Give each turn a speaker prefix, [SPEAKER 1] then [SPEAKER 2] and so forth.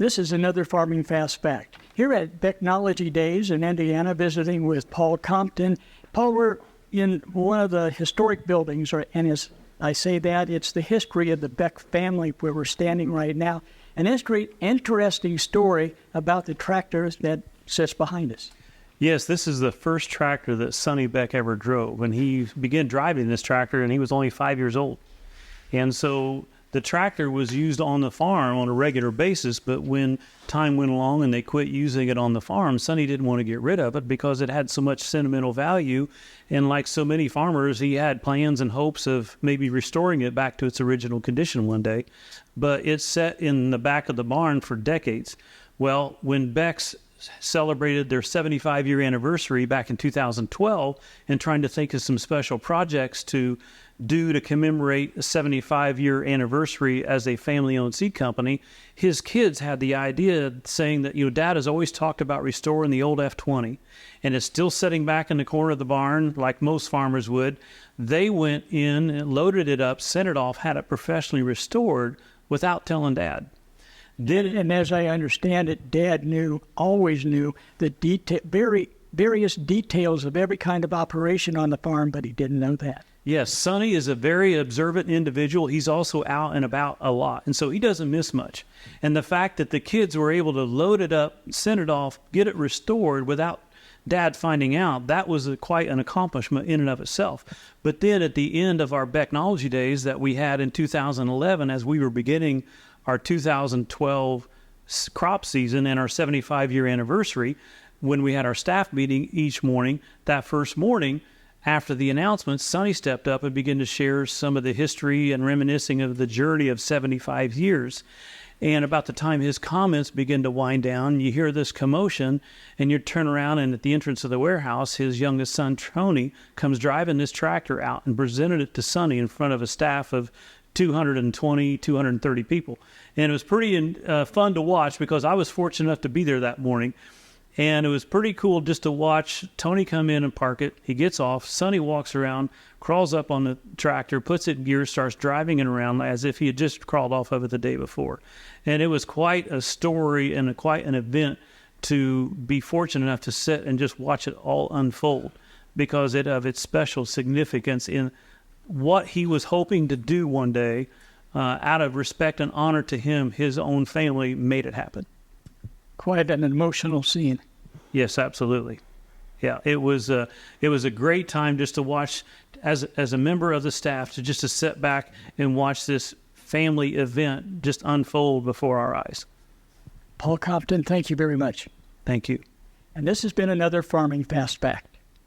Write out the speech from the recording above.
[SPEAKER 1] This is another farming fast fact. Here at Becknology Days in Indiana, visiting with Paul Compton. Paul, we're in one of the historic buildings, and as I say that, it's the history of the Beck family where we're standing right now. And it's a great, interesting story about the tractor that sits behind us.
[SPEAKER 2] Yes, this is the first tractor that Sonny Beck ever drove. And he began driving this tractor, and he was only 5 years old. And so the tractor was used on the farm on a regular basis, but when time went along and they quit using it on the farm, Sonny didn't want to get rid of it because it had so much sentimental value. And like so many farmers, he had plans and hopes of maybe restoring it back to its original condition one day. But it sat in the back of the barn for decades. Well, when Beck's celebrated their 75-year anniversary back in 2012 and trying to think of some special projects to do to commemorate a 75-year anniversary as a family-owned seed company, his kids had the idea saying that, Dad has always talked about restoring the old F-20, and it's still sitting back in the corner of the barn like most farmers would. They went in and loaded it up, sent it off, had it professionally restored without telling Dad.
[SPEAKER 1] And as I understand it, Dad always knew the various details of every kind of operation on the farm, but he didn't know that.
[SPEAKER 2] Yes, Sonny is a very observant individual. He's also out and about a lot, and so he doesn't miss much. And the fact that the kids were able to load it up, send it off, get it restored without Dad finding out, that was quite an accomplishment in and of itself. But then at the end of our Becknology Days that we had in 2011, as we were beginning our 2012 crop season and our 75-year anniversary, when we had our staff meeting each morning, that first morning, after the announcement, Sonny stepped up and began to share some of the history and reminiscing of the journey of 75 years. And about the time his comments begin to wind down, you hear this commotion, and you turn around, and at the entrance of the warehouse, his youngest son, Tony, comes driving this tractor out and presented it to Sonny in front of a staff of 220, 230 people. And it was pretty fun to watch because I was fortunate enough to be there that morning. And it was pretty cool just to watch Tony come in and park it. He gets off. Sonny walks around, crawls up on the tractor, puts it in gear, starts driving it around as if he had just crawled off of it the day before. And it was quite a story and quite an event to be fortunate enough to sit and just watch it all unfold because of its special significance in what he was hoping to do one day. Out of respect and honor to him, his own family made it happen.
[SPEAKER 1] Quite an emotional scene.
[SPEAKER 2] Yes, absolutely. Yeah, it was a great time just to watch as a member of the staff to sit back and watch this family event just unfold before our eyes.
[SPEAKER 1] Paul Compton, thank you very much.
[SPEAKER 2] Thank you.
[SPEAKER 1] And this has been another Farming Fast Fact.